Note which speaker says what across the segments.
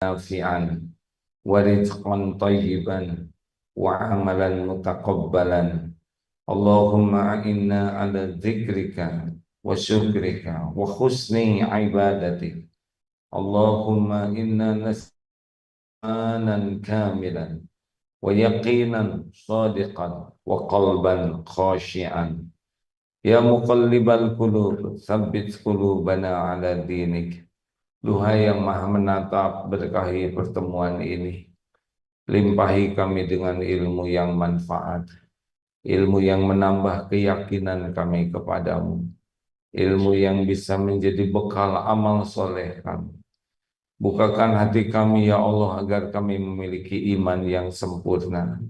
Speaker 1: نافعا ورزقا طيبا وعملا متقبلا. اللهم أعنا على ذكرك وشكرك وحسن عبادتك. اللهم إنا نسألنا كاملا ويقينا صادقا وقلبا خاشعا. يا مقلب القلوب ثبت قلوبنا على دينك. Duhai yang maha menatap, berkahi pertemuan ini. Limpahi kami dengan ilmu yang manfaat, ilmu yang menambah keyakinan kami kepadamu, ilmu yang bisa menjadi bekal amal soleh kami. Bukakan hati kami ya Allah agar kami memiliki iman yang sempurna,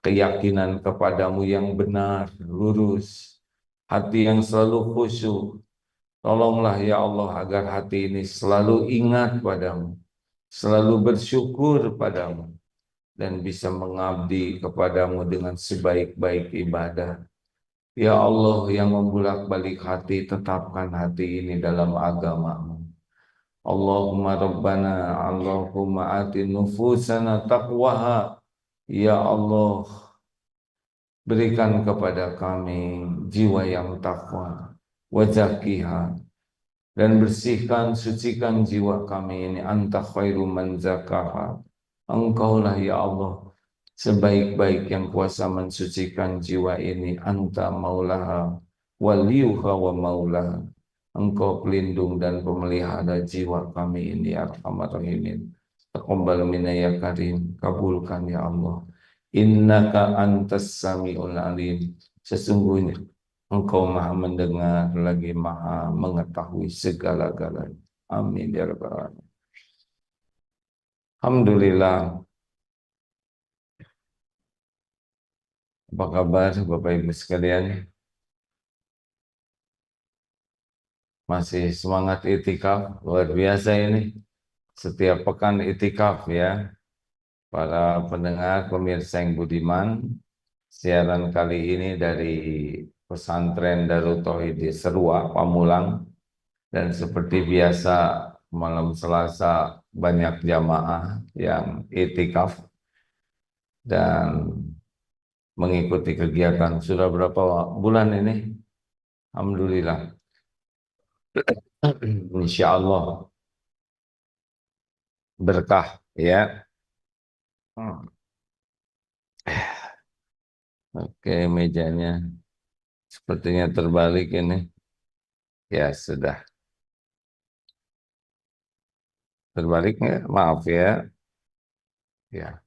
Speaker 1: keyakinan kepadamu yang benar, lurus, hati yang selalu khusyuk. Tolonglah ya Allah agar hati ini selalu ingat padamu, selalu bersyukur padamu, dan bisa mengabdi kepadamu dengan sebaik-baik ibadah. Ya Allah yang membulak-balik hati, tetapkan hati ini dalam agamamu. Allahumma Rabbana, Allahumma ati nufusana taqwaha. Ya Allah, berikan kepada kami jiwa yang takwa, wazakiha, dan bersihkan, sucikan jiwa kami ini. Anta khairu man zakaha. Engkaulah ya Allah sebaik-baik yang kuasa mensucikan jiwa ini. Anta maulaha waliyuha wa maulaha. Engkau pelindung dan pemelihara jiwa kami ini, ya Arhamar Rahimin. Taqabbal minna ya Karim, kabulkan ya Allah. Innaka antas samiul alim. Sesungguhnya Engkau maha mendengar lagi maha mengetahui segala-galanya. Amin ya rabbal alamin. Alhamdulillah. Apa kabar Bapak Ibu sekalian? Masih semangat itikaf? Luar biasa ini. Setiap pekan itikaf ya. Para pendengar pemirsa yang budiman, siaran kali ini dari pesantren Darut Tauhid di Serua, Pamulang. Dan seperti biasa malam Selasa banyak jamaah yang itikaf dan mengikuti kegiatan. Sudah berapa bulan ini? Alhamdulillah. Insya Allah berkah ya. Oke, mejanya sepertinya terbalik ini. Ya sudah. Terbalik nggak? Maaf ya. Ya,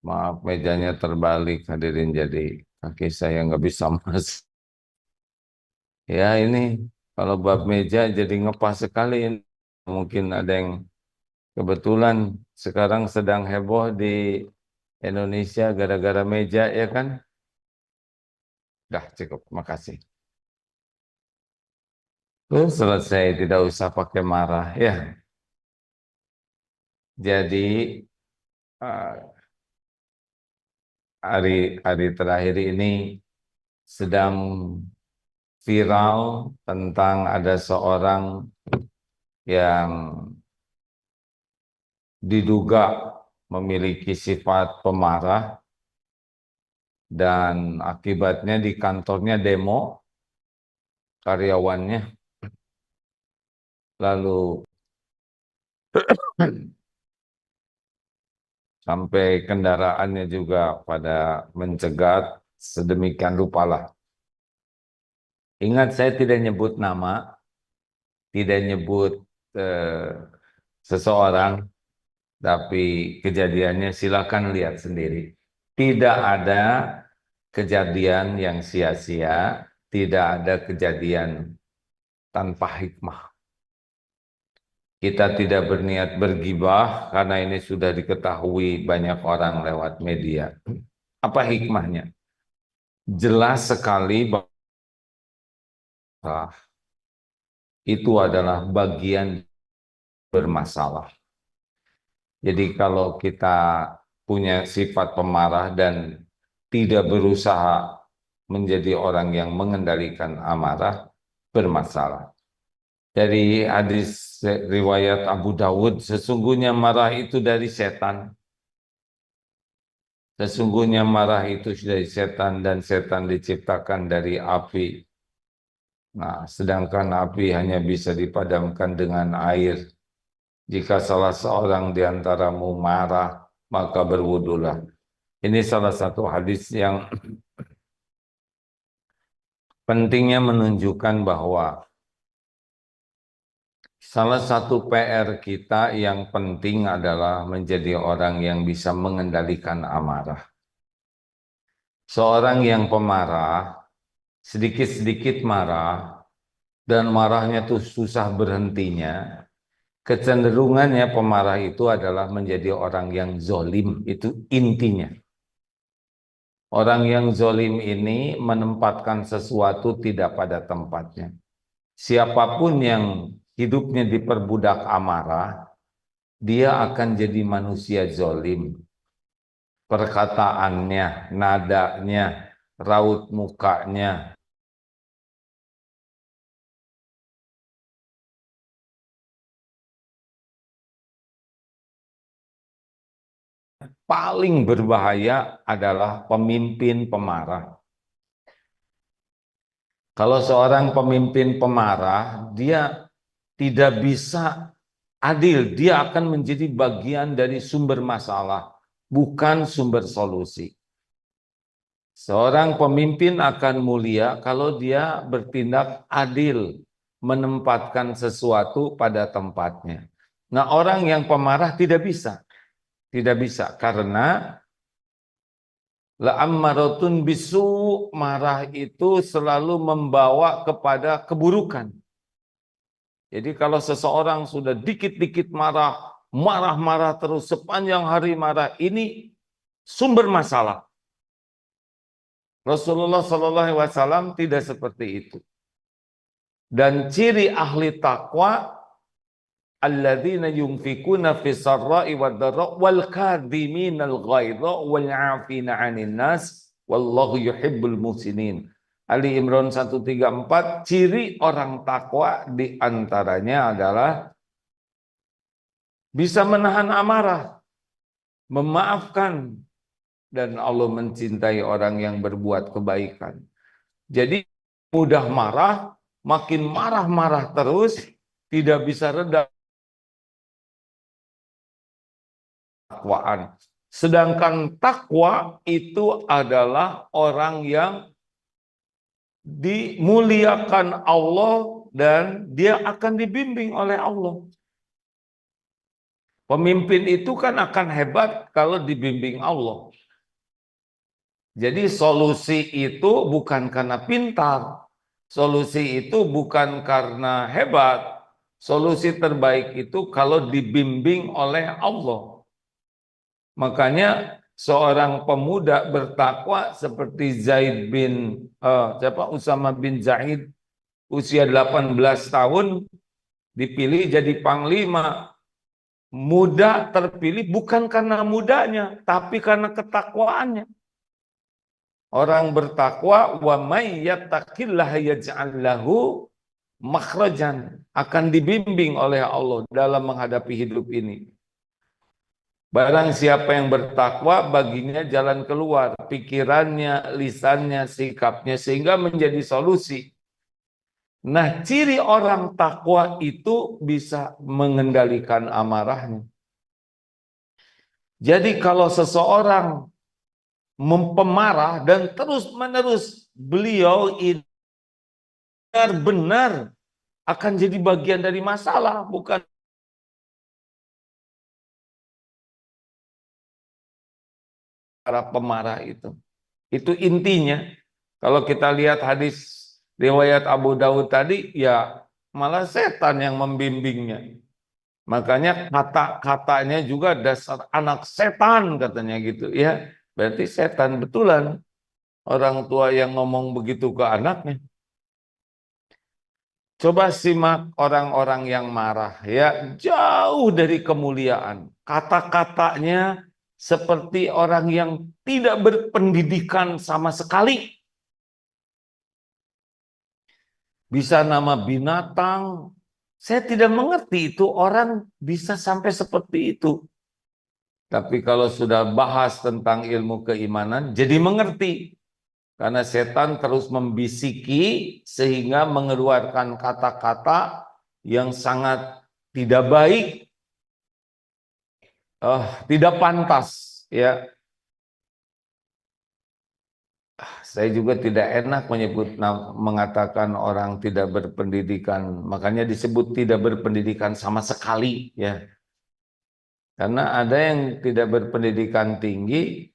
Speaker 1: maaf mejanya terbalik hadirin, jadi kaki saya nggak bisa mas. Ya ini kalau bab meja jadi ngepas sekali ini. Mungkin ada yang kebetulan sekarang sedang heboh di Indonesia gara-gara meja ya kan? Dah cukup, makasih. Terus selesai, tidak usah pakai marah ya. Jadi eh, hari terakhir ini sedang viral tentang ada seorang yang diduga memiliki sifat pemarah dan akibatnya di kantornya demo karyawannya, lalu sampai kendaraannya juga pada mencegat sedemikian rupa lah. Ingat saya tidak nyebut nama, tidak nyebut eh, seseorang, tapi kejadiannya silakan lihat sendiri. Tidak ada kejadian yang sia-sia, tidak ada kejadian tanpa hikmah. Kita tidak berniat bergibah karena ini sudah diketahui banyak orang lewat media. Apa hikmahnya? Jelas sekali bahwa itu adalah bagian bermasalah. Jadi kalau kita punya sifat pemarah dan tidak berusaha menjadi orang yang mengendalikan amarah, bermasalah. Dari hadis riwayat Abu Dawud, sesungguhnya marah itu dari setan. Sesungguhnya marah itu dari setan dan setan diciptakan dari api. Nah, sedangkan api hanya bisa dipadamkan dengan air. Jika salah seorang di antaramu marah, maka berwudulah. Ini salah satu hadis yang pentingnya menunjukkan bahwa salah satu PR kita yang penting adalah menjadi orang yang bisa mengendalikan amarah. Seorang yang pemarah, sedikit-sedikit marah, dan marahnya tuh susah berhentinya, kecenderungannya pemarah itu adalah menjadi orang yang zolim, itu intinya. Orang yang zolim ini menempatkan sesuatu tidak pada tempatnya. Siapapun yang hidupnya diperbudak amarah, dia akan jadi manusia zolim. Perkataannya, nadanya, raut mukanya, paling berbahaya adalah pemimpin pemarah. Kalau seorang pemimpin pemarah, dia tidak bisa adil, dia akan menjadi bagian dari sumber masalah, bukan sumber solusi. Seorang pemimpin akan mulia kalau dia bertindak adil, menempatkan sesuatu pada tempatnya. Nah, orang yang pemarah tidak bisa. Tidak bisa karena la'ammaratun bisu, marah itu selalu membawa kepada keburukan. Jadi kalau seseorang sudah dikit-dikit marah, marah-marah terus sepanjang hari marah, ini sumber masalah. Rasulullah SAW tidak seperti itu. Dan ciri ahli takwa, alladzina yunfikuna fis sarra'i wad dharra wal kadhiminal ghaidha wal 'afina 'anil nas wallahu yuhibbul muhsinin. Ali Imran 134, ciri orang takwa diantaranya adalah bisa menahan amarah, memaafkan, dan Allah mencintai orang yang berbuat kebaikan. Jadi mudah marah, makin marah-marah terus, tidak bisa reda takwaan. Sedangkan takwa itu adalah orang yang dimuliakan Allah dan dia akan dibimbing oleh Allah. Pemimpin itu kan akan hebat kalau dibimbing Allah. Jadi solusi itu bukan karena pintar, solusi itu bukan karena hebat, solusi terbaik itu kalau dibimbing oleh Allah. Makanya seorang pemuda bertakwa seperti Usama bin Zaid, usia 18 tahun dipilih jadi panglima. Muda terpilih bukan karena mudanya, tapi karena ketakwaannya. Orang bertakwa, wa may yattaqillaha yaj'al lahu makhrajan, akan dibimbing oleh Allah dalam menghadapi hidup ini. Barang siapa yang bertakwa, baginya jalan keluar, pikirannya, lisannya, sikapnya, sehingga menjadi solusi. Nah, ciri orang takwa itu bisa mengendalikan amarahnya. Jadi kalau seseorang mempemarah dan terus-menerus, beliau ini benar-benar akan jadi bagian dari masalah, bukan para pemarah itu. Itu intinya. Kalau kita lihat hadis riwayat Abu Dawud tadi, ya malah setan yang membimbingnya. Makanya kata-katanya juga dasar anak setan katanya gitu ya. Berarti setan betulan orang tua yang ngomong begitu ke anaknya. Coba simak orang-orang yang marah ya, jauh dari kemuliaan. Kata-katanya seperti orang yang tidak berpendidikan sama sekali. Bisa nama binatang, Saya tidak mengerti itu orang bisa sampai seperti itu. Tapi kalau sudah bahas tentang ilmu keimanan, jadi mengerti. Karena setan terus membisiki sehingga mengeluarkan kata-kata yang sangat tidak baik, tidak pantas. Ya, saya juga tidak enak mengatakan orang tidak berpendidikan. Makanya disebut tidak berpendidikan sama sekali. Ya, karena ada yang tidak berpendidikan tinggi,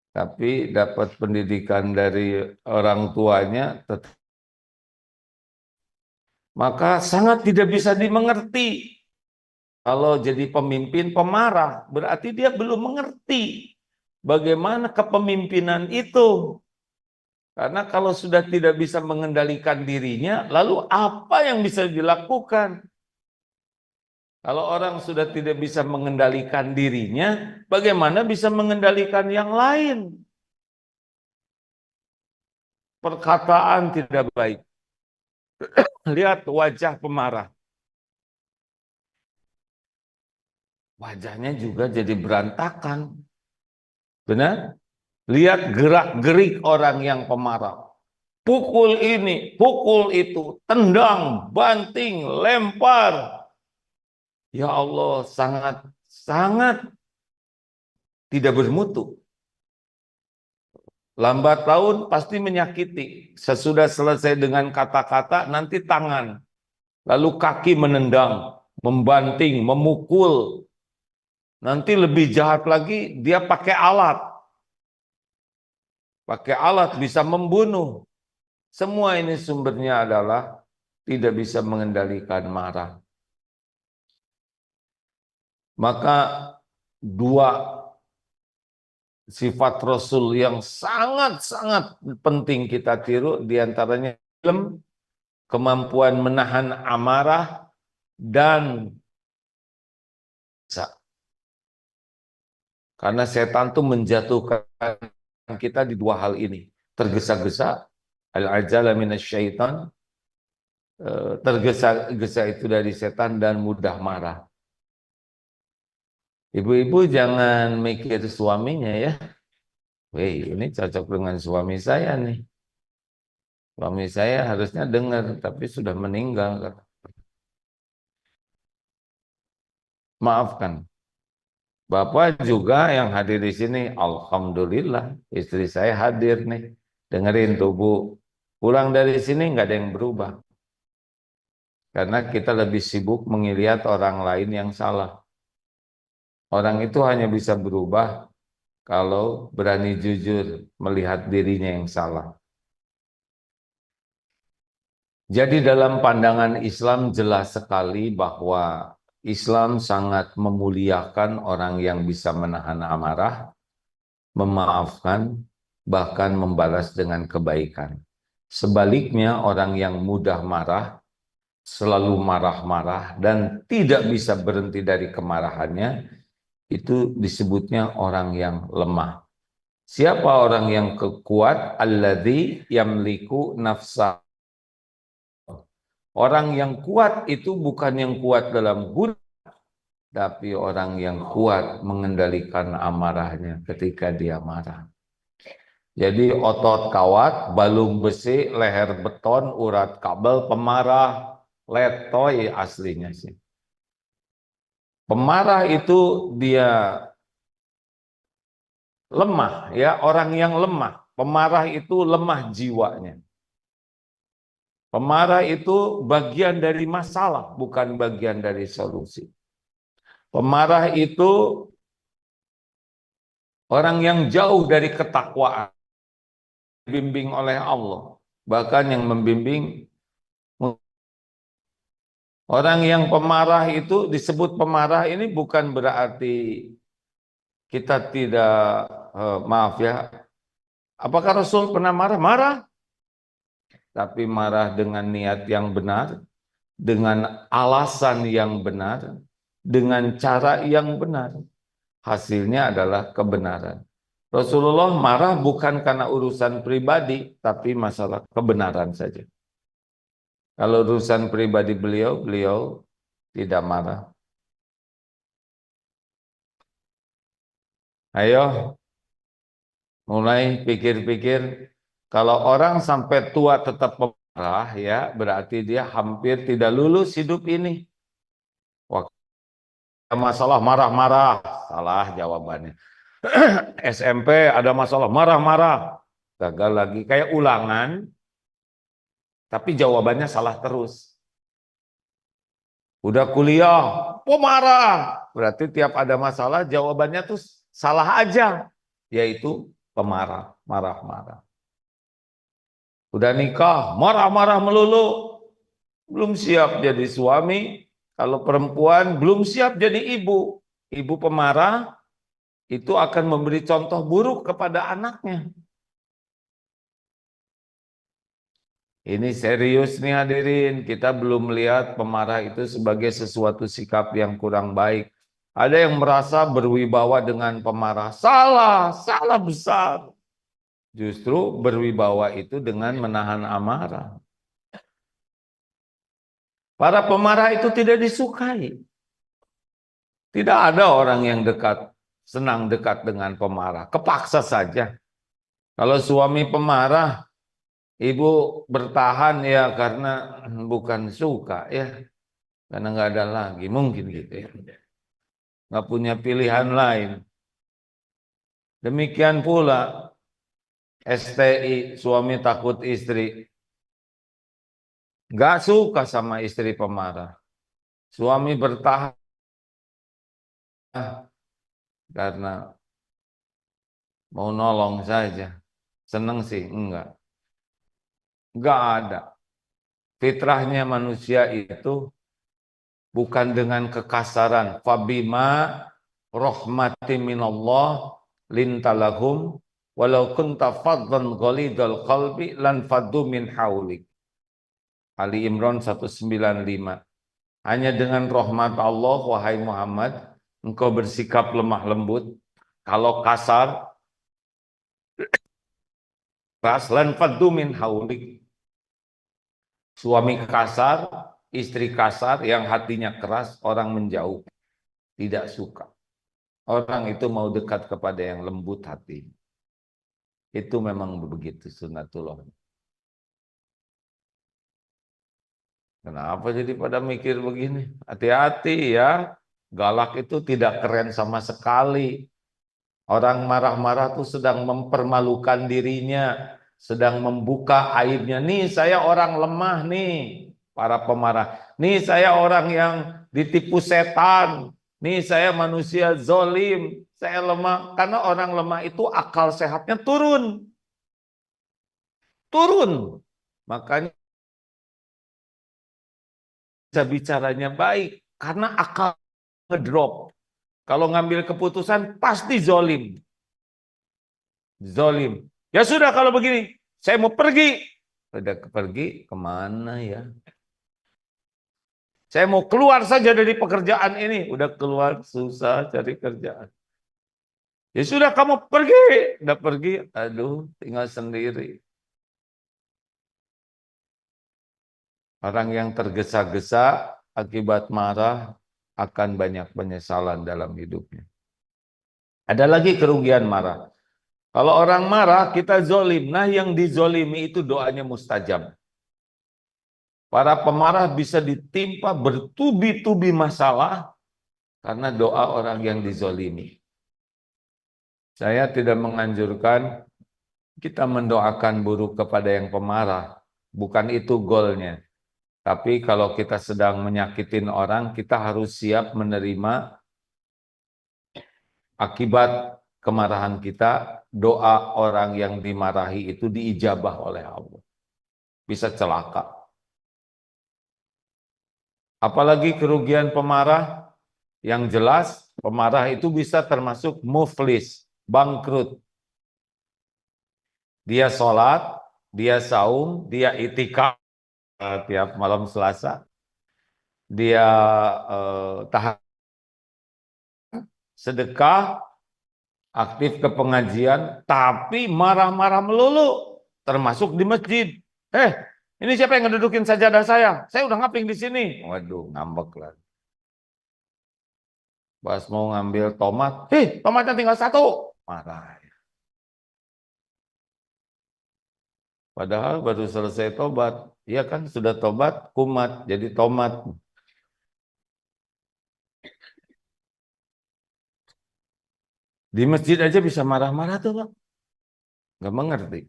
Speaker 1: tapi dapat pendidikan dari orang tuanya, maka sangat tidak bisa dimengerti. Kalau jadi pemimpin pemarah, berarti dia belum mengerti bagaimana kepemimpinan itu. Karena kalau sudah tidak bisa mengendalikan dirinya, lalu apa yang bisa dilakukan? Kalau orang sudah tidak bisa mengendalikan dirinya, bagaimana bisa mengendalikan yang lain? Perkataan tidak baik. Lihat wajah pemarah. Wajahnya juga jadi berantakan. Benar? Lihat gerak-gerik orang yang pemarah. Pukul ini, pukul itu, tendang, banting, lempar. Ya Allah, sangat tidak bermutu. Lambat laun pasti menyakiti. Sesudah selesai dengan kata-kata, nanti tangan. Lalu kaki menendang, membanting, memukul. Nanti lebih jahat lagi, dia pakai alat. Pakai alat bisa membunuh. Semua ini sumbernya adalah tidak bisa mengendalikan marah. Maka dua sifat Rasul yang sangat-sangat penting kita tiru, diantaranya ilmu, kemampuan menahan amarah, dan karena setan itu menjatuhkan kita di dua hal ini. Tergesa-gesa, al-ajala minasyaitan, tergesa-gesa itu dari setan, dan mudah marah. Ibu-ibu jangan mikir suaminya ya. Wih, ini cocok dengan suami saya nih. Suami saya harusnya dengar, tapi sudah meninggal. Maafkan. Bapak juga yang hadir di sini, alhamdulillah, istri saya hadir nih. Dengerin tuh Bu, pulang dari sini nggak ada yang berubah. Karena kita lebih sibuk mengelihat orang lain yang salah. Orang itu hanya bisa berubah kalau berani jujur melihat dirinya yang salah. Jadi dalam pandangan Islam jelas sekali bahwa Islam sangat memuliakan orang yang bisa menahan amarah, memaafkan, bahkan membalas dengan kebaikan. Sebaliknya orang yang mudah marah, selalu marah-marah, dan tidak bisa berhenti dari kemarahannya, itu disebutnya orang yang lemah. Siapa orang yang kuat? Alladzi yamliku nafsa. Orang yang kuat itu bukan yang kuat dalam guna, tapi orang yang kuat mengendalikan amarahnya ketika dia marah. Jadi otot kawat, balung besi, leher beton, urat kabel, pemarah, letoy aslinya sih. Pemarah itu dia lemah, ya, orang yang lemah. Pemarah itu lemah jiwanya. Pemarah itu bagian dari masalah, bukan bagian dari solusi. Pemarah itu orang yang jauh dari ketakwaan, dibimbing oleh Allah. Bahkan yang membimbing, orang yang pemarah itu disebut pemarah ini bukan berarti kita tidak, maaf ya, apakah Rasul pernah marah? Marah. Tapi marah dengan niat yang benar, dengan alasan yang benar, dengan cara yang benar. Hasilnya adalah kebenaran. Rasulullah marah bukan karena urusan pribadi, tapi masalah kebenaran saja. Kalau urusan pribadi beliau, beliau tidak marah. Ayo, mulai pikir-pikir. Kalau orang sampai tua tetap pemarah, ya berarti dia hampir tidak lulus hidup ini. Waktu masalah marah-marah, salah jawabannya. SMP ada masalah marah-marah, gagal lagi. Kayak ulangan, tapi jawabannya salah terus. Udah kuliah, pemarah. Berarti tiap ada masalah jawabannya tuh salah aja. Yaitu pemarah, marah-marah. Udah nikah, marah-marah melulu. Belum siap jadi suami. Kalau perempuan belum siap jadi ibu. Ibu pemarah itu akan memberi contoh buruk kepada anaknya. Ini serius nih hadirin, kita belum melihat pemarah itu sebagai sesuatu sikap yang kurang baik. Ada yang merasa berwibawa dengan pemarah. Salah, salah besar. Justru berwibawa itu dengan menahan amarah. Para pemarah itu tidak disukai. Tidak ada orang yang senang dekat dengan pemarah. Kepaksa saja. Kalau suami pemarah, ibu bertahan ya karena bukan suka ya. Karena nggak ada lagi, mungkin gitu ya. Nggak punya pilihan lain. Demikian pula STI, suami takut istri. Nggak suka sama istri pemarah. Suami bertahan karena mau nolong saja. Seneng sih, enggak. Enggak ada. Fitrahnya manusia itu bukan dengan kekasaran. Fabima rahmati minallah lintalahum walau kunta faddan ghalidal qalbi lan faddu min haulik. Ali Imran 195. Hanya dengan rahmat Allah wahai Muhammad engkau bersikap lemah lembut. Kalau kasar keras lan faddu min haulik. Suami kasar, istri kasar yang hatinya keras, orang menjauh, tidak suka. Orang itu mau dekat kepada yang lembut hati. Itu memang begitu sunnatullah. Kenapa jadi pada mikir begini? Hati-hati ya. Galak itu tidak keren sama sekali. Orang marah-marah tuh sedang mempermalukan dirinya, sedang membuka aibnya. Nih saya orang lemah nih, para pemarah. Nih saya orang yang ditipu setan. Nih saya manusia zolim, saya lemah. Karena orang lemah itu akal sehatnya turun. Turun. Makanya bisa bicaranya baik. Karena akal ngedrop. Kalau ngambil keputusan pasti zolim. Zolim. Ya sudah kalau begini, saya mau pergi. Udah pergi kemana ya? Saya mau keluar saja dari pekerjaan ini. Udah keluar susah cari kerjaan. Ya sudah kamu pergi. Udah pergi, aduh tinggal sendiri. Orang yang tergesa-gesa akibat marah akan banyak penyesalan dalam hidupnya. Ada lagi kerugian marah. Kalau orang marah kita zolim. Nah yang dizolimi itu doanya mustajab. Para pemarah bisa ditimpa bertubi-tubi masalah karena doa orang yang dizolimi. Saya tidak menganjurkan kita mendoakan buruk kepada yang pemarah. Bukan itu goalnya. Tapi kalau kita sedang menyakitin orang, kita harus siap menerima akibat kemarahan kita. Doa orang yang dimarahi itu diijabah oleh Allah. Bisa celaka. Apalagi kerugian pemarah, yang jelas pemarah itu bisa termasuk muflis, bangkrut. Dia sholat, dia saum, dia itikaf tiap malam Selasa, dia tahan sedekah, aktif ke pengajian, tapi marah-marah melulu, termasuk di masjid. Ini siapa yang ngedudukin sajadah saya? Saya udah ngaping di sini. Waduh, ngambek lah. Pas mau ngambil tomat, tomatnya tinggal satu. Marah. Padahal baru selesai tobat. Iya kan, sudah tobat, kumat, jadi tomat. Di masjid aja bisa marah-marah tuh, Pak. Nggak mengerti.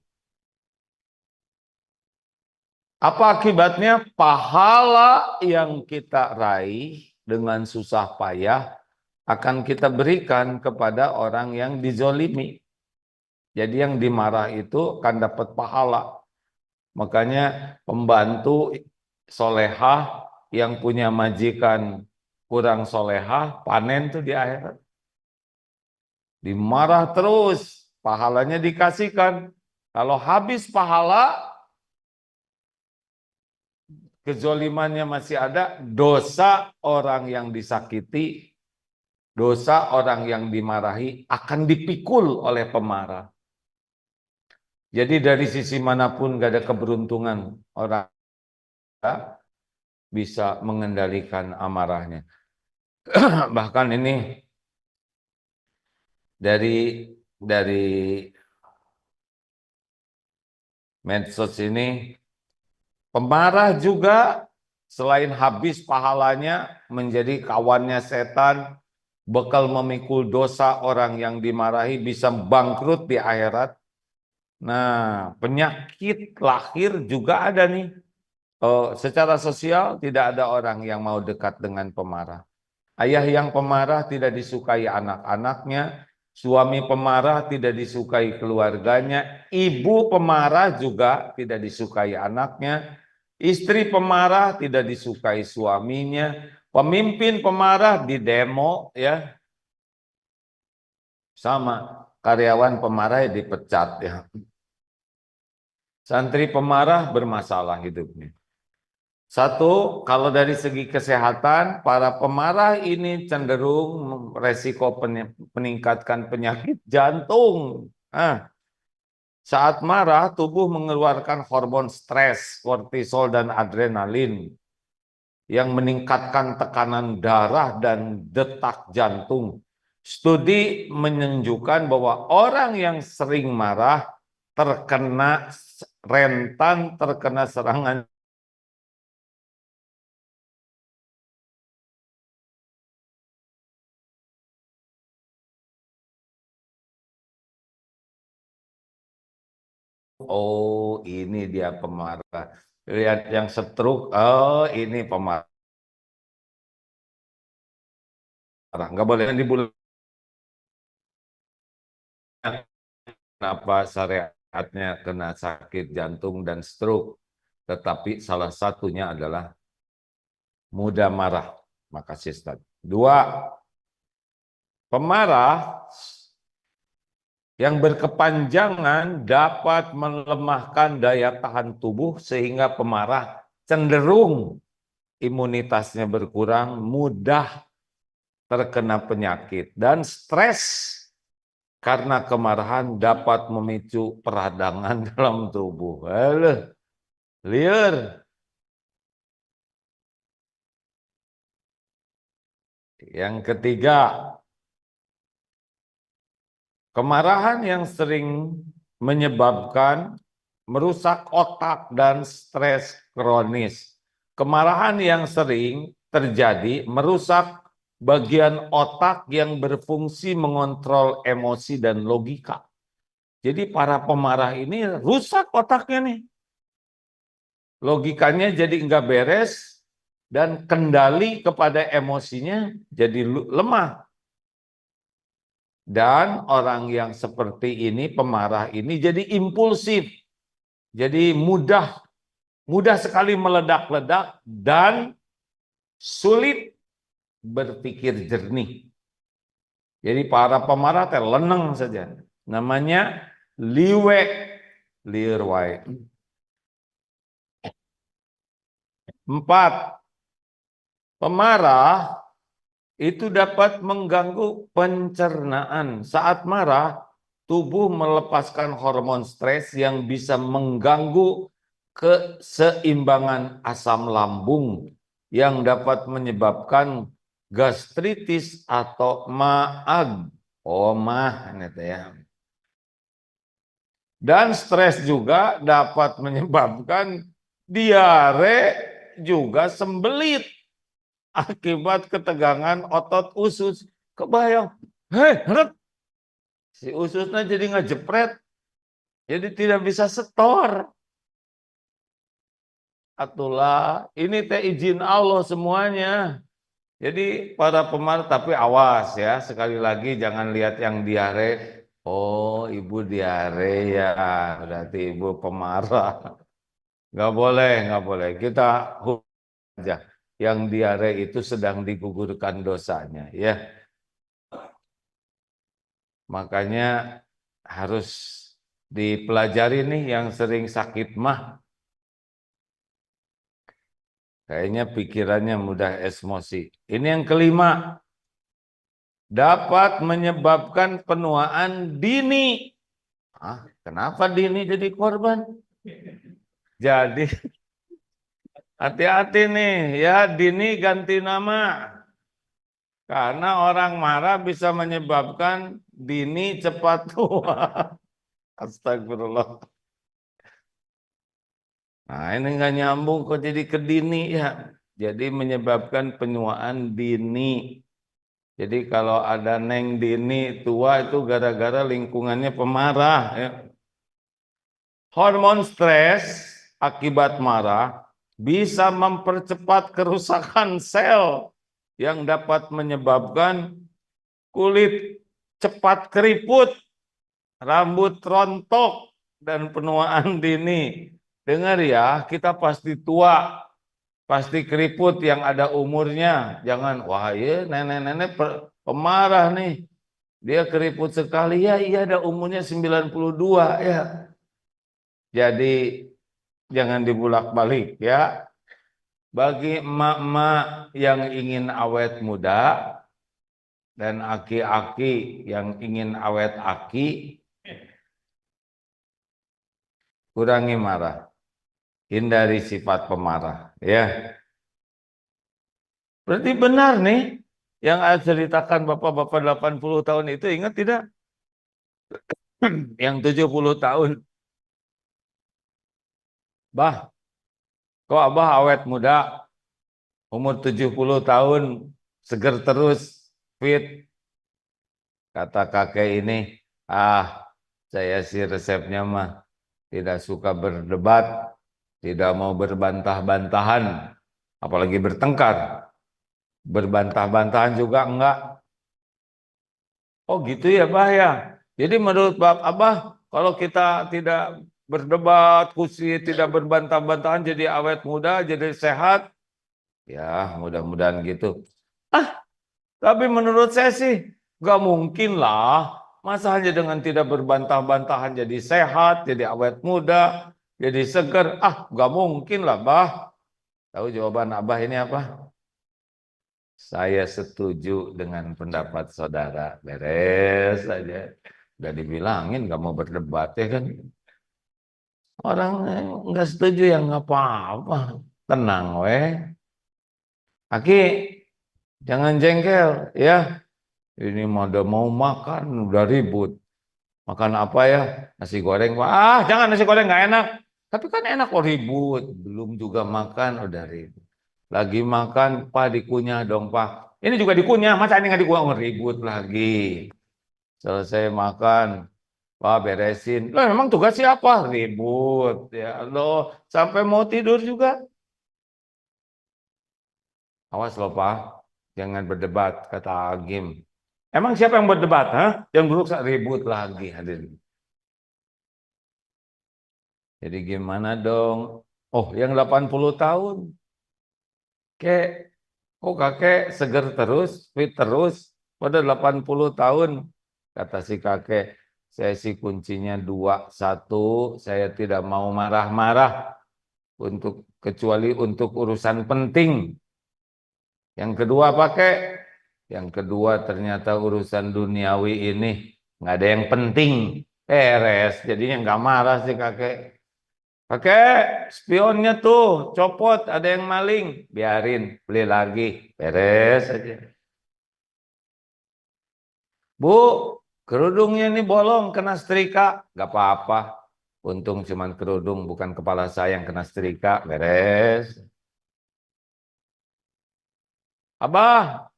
Speaker 1: Apa akibatnya? Pahala yang kita raih dengan susah payah akan kita berikan kepada orang yang dizolimi. Jadi yang dimarah itu akan dapat pahala. Makanya pembantu solehah yang punya majikan kurang solehah, panen tuh di akhirat. Dimarah terus, pahalanya dikasihkan. Kalau habis pahala, kezolimannya masih ada, dosa orang yang disakiti, dosa orang yang dimarahi akan dipikul oleh pemarah. Jadi dari sisi manapun gak ada keberuntungan orang bisa mengendalikan amarahnya. Bahkan ini dari medsos ini, pemarah juga selain habis pahalanya menjadi kawannya setan, bekal memikul dosa orang yang dimarahi, bisa bangkrut di akhirat. Nah, penyakit lahir juga ada nih. Secara sosial tidak ada orang yang mau dekat dengan pemarah. Ayah yang pemarah tidak disukai anak-anaknya, suami pemarah tidak disukai keluarganya, ibu pemarah juga tidak disukai anaknya, istri pemarah tidak disukai suaminya, pemimpin pemarah di demo ya. Sama, karyawan pemarah dipecat ya. Santri pemarah bermasalah hidupnya. Satu, kalau dari segi kesehatan, para pemarah ini cenderung resiko meningkatkan penyakit jantung. Saat marah, tubuh mengeluarkan hormon stres, kortisol, dan adrenalin yang meningkatkan tekanan darah dan detak jantung. Studi menunjukkan bahwa orang yang sering marah rentan terkena serangan. Oh, ini dia pemarah. Lihat yang stroke, oh ini pemarah. Nggak boleh di bulan. Kenapa syariatnya kena sakit jantung dan stroke? Tetapi salah satunya adalah mudah marah. Makasih, Ustaz. Dua, pemarah yang berkepanjangan dapat melemahkan daya tahan tubuh sehingga pemarah cenderung imunitasnya berkurang, mudah terkena penyakit, dan stres karena kemarahan dapat memicu peradangan dalam tubuh. Liar. Yang ketiga, kemarahan yang sering menyebabkan merusak otak dan stres kronis. Kemarahan yang sering terjadi merusak bagian otak yang berfungsi mengontrol emosi dan logika. Jadi para pemarah ini rusak otaknya nih. Logikanya jadi enggak beres dan kendali kepada emosinya jadi lemah. Dan orang yang seperti ini, pemarah ini jadi impulsif. Jadi mudah sekali meledak-ledak dan sulit berpikir jernih. Jadi para pemarah terleneng saja. Namanya liwe, lirwai. 4. Pemarah itu dapat mengganggu pencernaan. Saat marah, tubuh melepaskan hormon stres yang bisa mengganggu keseimbangan asam lambung yang dapat menyebabkan gastritis atau maag. Oh, mah, ini ya. Dan stres juga dapat menyebabkan diare juga sembelit akibat ketegangan otot usus. Kebayang, hei, si ususnya jadi ngejepret, jadi tidak bisa setor. Atulah, ini teh izin Allah semuanya. Jadi para pemarah, tapi awas ya, sekali lagi jangan lihat yang diare. Oh, ibu diare ya, berarti ibu pemarah. Nggak boleh, nggak boleh. Kita hukum aja. Yang diare itu sedang digugurkan dosanya, ya. Makanya harus dipelajari nih yang sering sakit mah. Kayaknya pikirannya mudah emosi. Ini yang kelima. Dapat menyebabkan penuaan dini. Ah, kenapa dini jadi korban? Jadi hati-hati nih ya, dini ganti nama. Karena orang marah bisa menyebabkan dini cepat tua. Astagfirullah. Nah, ini nggak nyambung kok jadi ke dini ya. Jadi menyebabkan penuaan dini. Jadi kalau ada Neng Dini tua itu gara-gara lingkungannya pemarah. Ya. Hormon stres akibat marah bisa mempercepat kerusakan sel yang dapat menyebabkan kulit cepat keriput, rambut rontok, dan penuaan dini. Dengar ya, kita pasti tua, pasti keriput yang ada umurnya. Jangan, wah ya nenek-nenek pemarah nih. Dia keriput sekali, ya iya ada umurnya 92 ya. Jadi jangan dibulak-balik ya. Bagi emak-emak yang ingin awet muda dan aki-aki yang ingin awet aki, kurangi marah. Hindari sifat pemarah ya. Berarti benar nih yang saya ceritakan bapak-bapak 80 tahun itu, ingat tidak? Yang 70 tahun. Bah, kok abah awet muda, umur 70 tahun, seger terus, fit. Kata kakek ini, saya sih resepnya mah tidak suka berdebat, tidak mau berbantah-bantahan, apalagi bertengkar. Berbantah-bantahan juga enggak. Oh gitu ya, Bah ya. Jadi menurut Abah, kalau kita tidak berdebat, kusir, tidak berbantah-bantahan, jadi awet muda, jadi sehat, ya mudah-mudahan gitu. Tapi menurut saya sih, nggak mungkin lah. Masa hanya dengan tidak berbantah-bantahan jadi sehat, jadi awet muda, jadi segar. Nggak mungkin lah, Bah. Tahu jawaban Abah ini apa? Saya setuju dengan pendapat saudara. Beres saja. Udah dibilangin nggak mau berdebat ya kan. Orang nggak setuju ya nggak apa-apa. Tenang weh. Aki, jangan jengkel ya. Ini udah mau makan, udah ribut. Makan apa ya? Nasi goreng. Jangan nasi goreng nggak enak. Tapi kan enak kok ribut. Belum juga makan, udah ribut. Lagi makan, Pak dikunyah dong Pak. Ini juga dikunyah, masa ini nggak dikunyah? Ribut lagi. Selesai makan, Pak beresin. Loh, memang tugas siapa? Ribut. Ya loh, sampai mau tidur juga. Awas loh Pak, jangan berdebat, kata Agim. Emang siapa yang berdebat? Yang buruk ribut lagi hadirin. Jadi gimana dong? Oh, yang 80 tahun. Kek, kok kakek seger terus, fit terus, pada 80 tahun. Kata si kakek, saya sih kuncinya dua. Satu, saya tidak mau marah-marah kecuali untuk urusan penting. Yang kedua pakai, yang kedua ternyata urusan duniawi ini nggak ada yang penting, beres. Jadinya nggak marah sih kakek. Pakai spionnya tuh, copot, ada yang maling, biarin, beli lagi, beres aja. Bu, kerudungnya ini bolong, kena setrika, nggak apa-apa. Untung cuman kerudung, bukan kepala saya yang kena setrika, beres. Abah,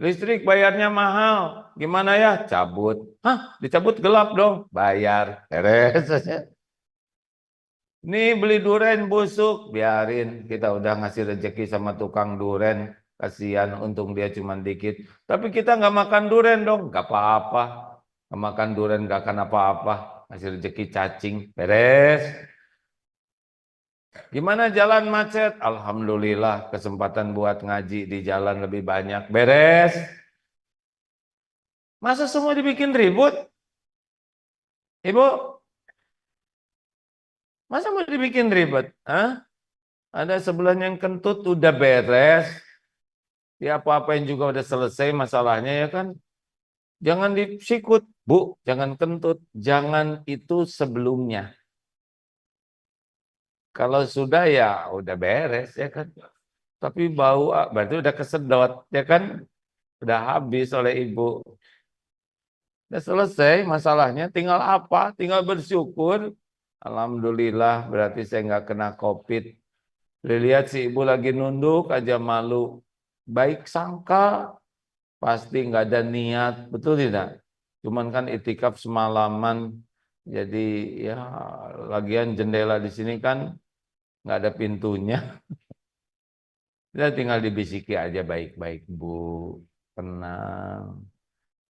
Speaker 1: listrik bayarnya mahal, gimana ya? Cabut. Hah, dicabut gelap dong, bayar, beres aja. Nih beli duren busuk, biarin. Kita udah ngasih rezeki sama tukang duren. Kasihan, untung dia cuma dikit. Tapi kita nggak makan duren dong, nggak apa-apa. Nggak makan duren nggak akan apa-apa. Ngasih rezeki cacing, beres. Gimana jalan macet? Alhamdulillah, kesempatan buat ngaji di jalan lebih banyak, beres. Masa semua dibikin ribut? Ibu, masa mau dibikin ribet? Hah? Ada sebelahnya yang kentut udah beres. Ya apa-apain juga udah selesai masalahnya ya kan. Jangan disikut, Bu, jangan kentut, jangan itu sebelumnya. Kalau sudah ya udah beres ya kan. Tapi bau berarti udah kesedot ya kan. Udah habis oleh ibu. Udah selesai masalahnya, tinggal apa? Tinggal bersyukur. Alhamdulillah berarti saya nggak kena COVID. Lihat si ibu lagi nunduk aja malu. Baik sangka. Pasti nggak ada niat, betul tidak? Cuman kan itikaf semalaman, jadi ya lagian jendela di sini kan nggak ada pintunya. Kita tinggal dibisiki aja baik-baik, Bu, tenang.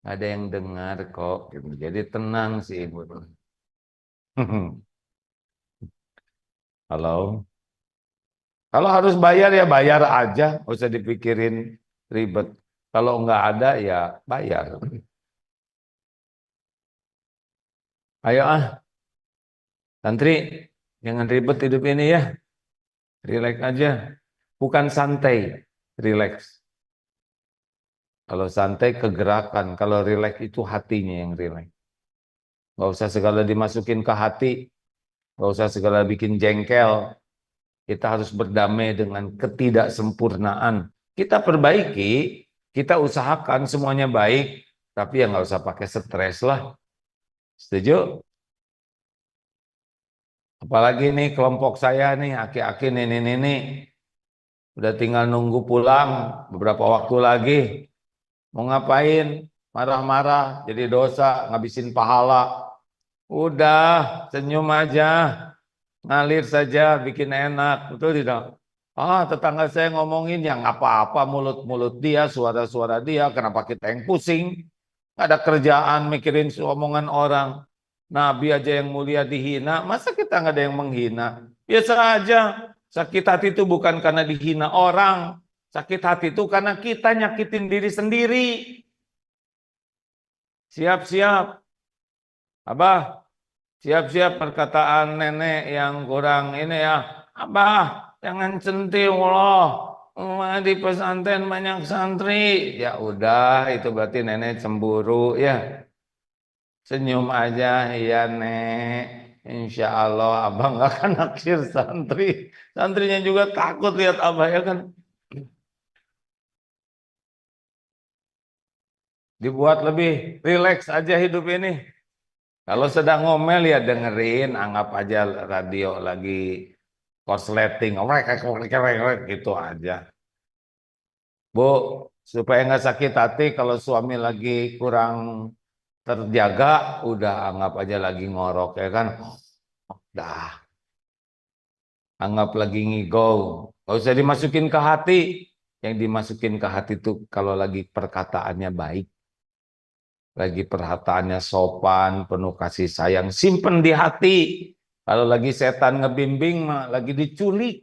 Speaker 1: Ada yang dengar kok, gitu. Jadi tenang sih Ibu. Halo. Kalau harus bayar ya bayar aja, nggak usah dipikirin ribet. Kalau nggak ada ya bayar. Ayo santri, jangan ribet hidup ini ya. Relax aja. Bukan santai, relax. Kalau santai kegerakan, kalau relax itu hatinya yang relax. Gak usah segala dimasukin ke hati, gak usah segala bikin jengkel. Kita harus berdamai dengan ketidaksempurnaan. Kita perbaiki, kita usahakan semuanya baik, tapi ya nggak usah pakai stres lah. Setuju? Apalagi nih kelompok saya nih, aki-aki nenek-nenek, udah tinggal nunggu pulang beberapa waktu lagi. Mau ngapain? Marah-marah, jadi dosa, ngabisin pahala. Udah, senyum aja, ngalir saja, bikin enak. Betul tidak? Tetangga saya ngomongin ya nggak apa-apa, mulut-mulut dia, suara-suara dia, kenapa kita yang pusing? Nggak ada kerjaan mikirin omongan orang. Nabi aja yang mulia dihina, masa kita nggak ada yang menghina? Biasa aja, sakit hati itu bukan karena dihina orang, sakit hati itu karena kita nyakitin diri sendiri. Siap-siap, Abah, siap-siap perkataan nenek yang kurang ini ya. Abah, jangan centil loh. Di pesantren banyak santri. Ya udah, itu berarti nenek cemburu ya. Senyum aja, ya nek. Insya Allah abah nggak akan naksir santri. Santrinya juga takut lihat abah ya kan. Dibuat lebih rileks aja hidup ini. Kalau sedang ngomel ya dengerin, anggap aja radio lagi korsleting, gitu aja. Bu, supaya nggak sakit hati kalau suami lagi kurang terjaga, udah anggap aja lagi ngorok ya kan. Dah, anggap lagi ngigau. Gak usah dimasukin ke hati. Yang dimasukin ke hati itu kalau lagi perkataannya baik, lagi perkataannya sopan, penuh kasih sayang, simpen di hati. Kalau lagi setan ngebimbing, lagi diculik,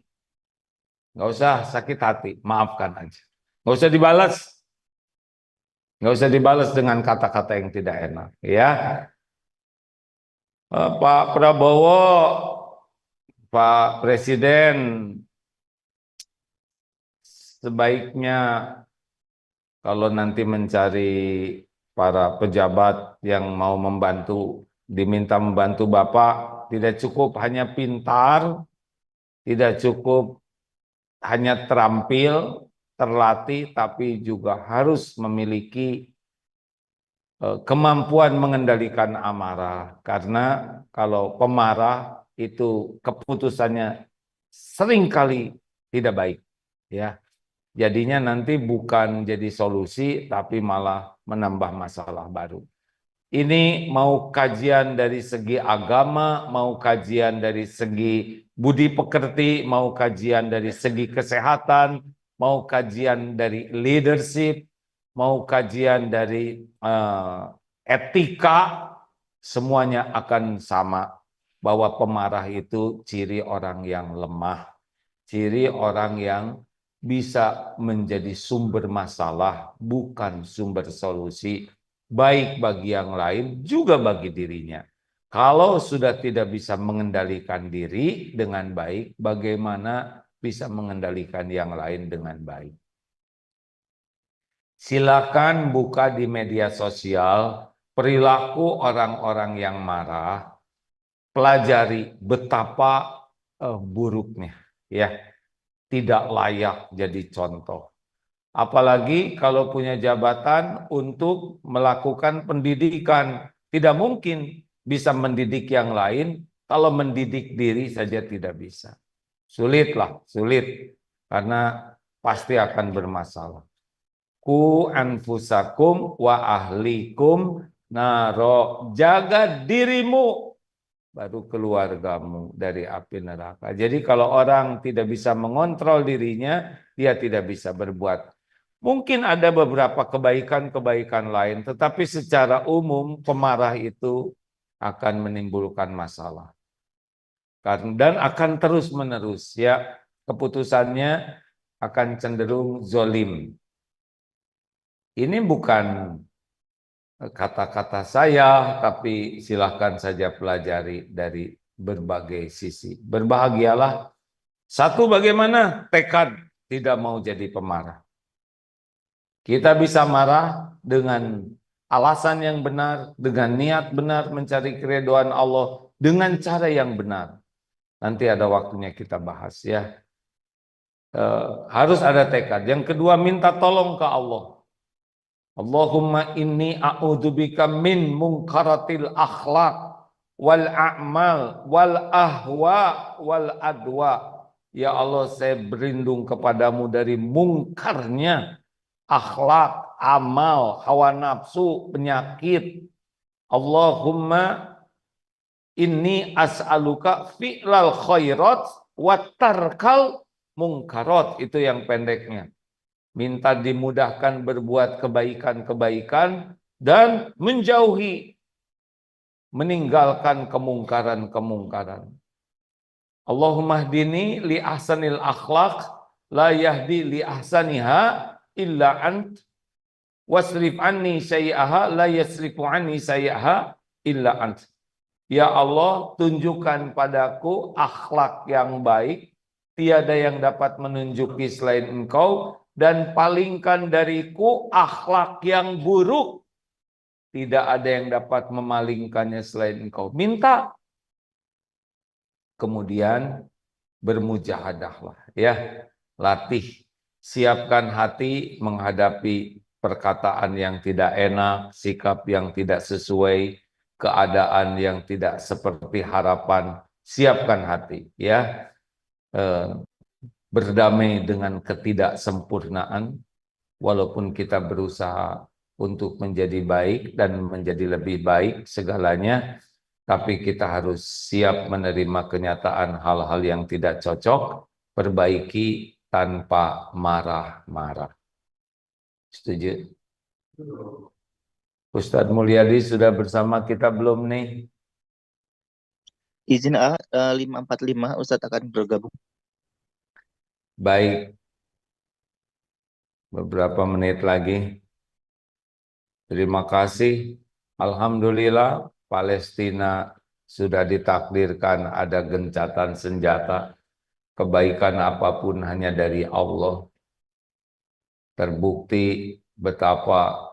Speaker 1: nggak usah sakit hati, maafkan aja. Nggak usah dibalas, nggak usah dibalas dengan kata-kata yang tidak enak. Ya, Pak Prabowo, Pak Presiden, sebaiknya kalau nanti mencari para pejabat yang mau membantu diminta membantu Bapak, tidak cukup hanya pintar, tidak cukup hanya terampil, terlatih, tapi juga harus memiliki kemampuan mengendalikan amarah. Karena kalau pemarah itu keputusannya seringkali tidak baik, ya. Jadinya nanti bukan jadi solusi, tapi malah menambah masalah baru. Ini mau kajian dari segi agama, mau kajian dari segi budi pekerti, mau kajian dari segi kesehatan, mau kajian dari leadership, mau kajian dari etika, semuanya akan sama. Bahwa pemarah itu ciri orang yang lemah, ciri orang yang bisa menjadi sumber masalah, bukan sumber solusi, baik bagi yang lain juga bagi dirinya. Kalau sudah tidak bisa mengendalikan diri dengan baik, bagaimana bisa mengendalikan yang lain dengan baik? Silakan buka di media sosial perilaku orang-orang yang marah, pelajari betapa buruknya, ya, tidak layak jadi contoh. Apalagi kalau punya jabatan untuk melakukan pendidikan, tidak mungkin bisa mendidik yang lain kalau mendidik diri saja tidak bisa. Sulitlah, sulit, karena pasti akan bermasalah. Ku anfusakum wa ahlikum naro, jaga dirimu baru keluargamu dari api neraka. Jadi kalau orang tidak bisa mengontrol dirinya, dia tidak bisa berbuat. Mungkin ada beberapa kebaikan-kebaikan lain, tetapi secara umum pemarah itu akan menimbulkan masalah. Dan akan terus-menerus, ya, keputusannya akan cenderung zolim. Ini bukan kata-kata saya, tapi silahkan saja pelajari dari berbagai sisi. Berbahagialah. Satu, bagaimana tekad tidak mau jadi pemarah. Kita bisa marah dengan alasan yang benar, dengan niat benar mencari keridhaan Allah, dengan cara yang benar. Nanti ada waktunya kita bahas, ya. Harus ada tekad. Yang kedua, minta tolong ke Allah. Allahumma inni a'udzubika min munkaratil akhlak wal a'mal wal ahwa wal adwa. Ya Allah, saya berlindung kepadamu dari mungkarnya akhlak, amal, hawa nafsu, penyakit. Allahumma inni as'aluka fi'lal khairat wa tarkal munkarat. Itu yang pendeknya. Minta dimudahkan berbuat kebaikan-kebaikan dan menjauhi, meninggalkan kemungkaran-kemungkaran. Allahumma hdini li ahsanil akhlaq la yahdi li ahsaniha illa ant wasrif anni sayyi'aha la yasrifu anni sayyi'aha illa ant. Ya Allah, tunjukkan padaku akhlak yang baik, tiada yang dapat menunjuki selain Engkau, dan palingkan dariku akhlak yang buruk, tidak ada yang dapat memalingkannya selain Engkau. Minta. Kemudian bermujahadahlah, ya. Latih, siapkan hati menghadapi perkataan yang tidak enak, sikap yang tidak sesuai, keadaan yang tidak seperti harapan. Siapkan hati, ya. Berdamai dengan ketidaksempurnaan, walaupun kita berusaha untuk menjadi baik dan menjadi lebih baik segalanya, tapi kita harus siap menerima kenyataan hal-hal yang tidak cocok, perbaiki tanpa marah-marah. Setuju? Ustadz Mulyadi sudah bersama kita belum nih?
Speaker 2: Izin 545 Ustadz akan bergabung.
Speaker 1: Baik. Beberapa menit lagi. Terima kasih. Alhamdulillah, Palestina sudah ditakdirkan ada gencatan senjata. Kebaikan apapun hanya dari Allah. Terbukti betapa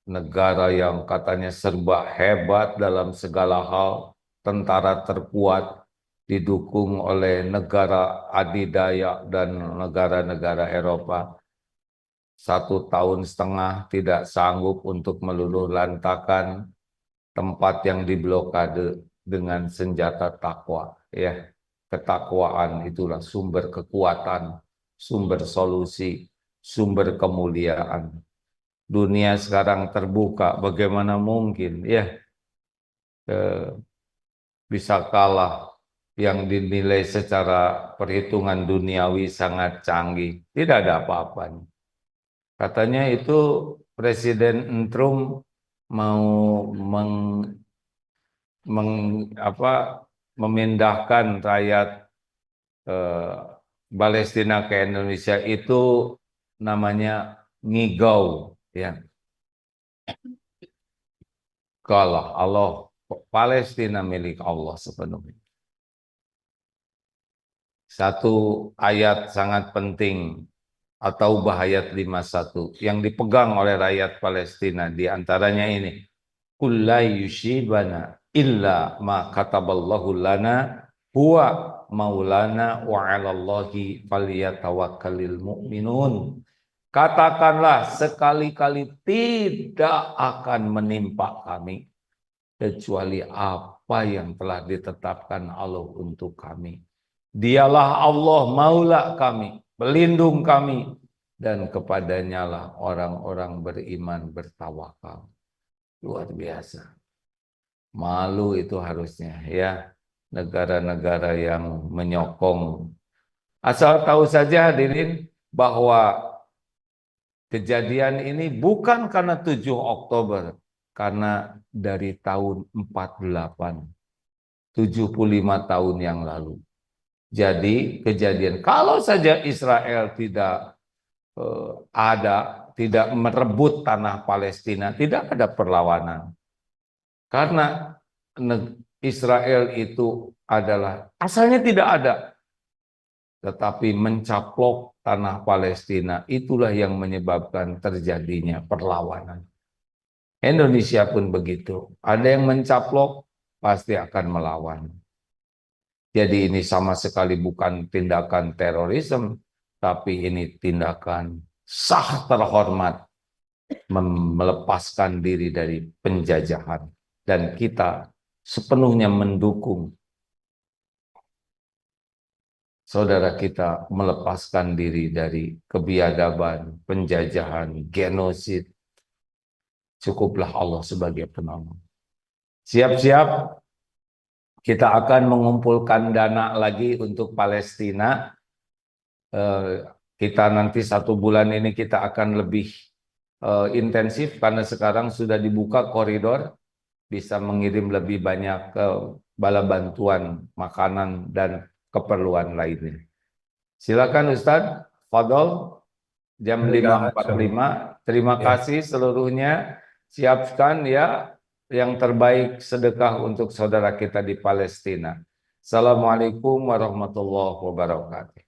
Speaker 1: negara yang katanya serba hebat dalam segala hal, tentara terkuat, didukung oleh negara adidaya dan negara-negara Eropa. 1,5 tahun tidak sanggup untuk meluluhlantakan tempat yang diblokade dengan senjata takwa. Ya, ketakwaan itulah sumber kekuatan, sumber solusi, sumber kemuliaan. Dunia sekarang terbuka, bagaimana mungkin ya bisa kalah yang dinilai secara perhitungan duniawi sangat canggih. Tidak ada apa-apanya. Katanya itu Presiden Trump mau memindahkan rakyat eh, Palestina ke Indonesia itu namanya ngigau, ya. Kalau Allah, Palestina milik Allah sepenuhnya. Satu ayat sangat penting atau ayat 51 yang dipegang oleh rakyat Palestina di antaranya ini. Kullai yusibana illa ma kataballahu lana huwa maulana wa 'alallahi falyatawakkalul mu'minun. Katakanlah sekali-kali tidak akan menimpa kami kecuali apa yang telah ditetapkan Allah untuk kami. Dialah Allah maula kami, pelindung kami, dan kepadanya lah orang-orang beriman bertawakal. Luar biasa. Malu itu harusnya ya negara-negara yang menyokong. Asal tahu saja hadirin bahwa kejadian ini bukan karena 7 Oktober, karena dari tahun 48, 75 tahun yang lalu. Jadi kejadian, kalau saja Israel tidak tidak merebut tanah Palestina, tidak ada perlawanan. Karena Israel itu adalah, asalnya tidak ada, tetapi mencaplok tanah Palestina, itulah yang menyebabkan terjadinya perlawanan. Indonesia pun begitu, ada yang mencaplok, pasti akan melawan. Jadi ini sama sekali bukan tindakan terorisme, tapi ini tindakan sah terhormat melepaskan diri dari penjajahan. Dan kita sepenuhnya mendukung saudara kita melepaskan diri dari kebiadaban, penjajahan, genosid. Cukuplah Allah sebagai penolong. Siap-siap. Kita akan mengumpulkan dana lagi untuk Palestina. Kita nanti 1 bulan ini kita akan lebih intensif karena sekarang sudah dibuka koridor, bisa mengirim lebih banyak bala bantuan makanan dan keperluan lainnya. Silakan Ustadz, Fadol, jam 5.45. Terima kasih seluruhnya. Siapkan ya yang terbaik sedekah untuk saudara kita di Palestina. Assalamualaikum warahmatullahi wabarakatuh.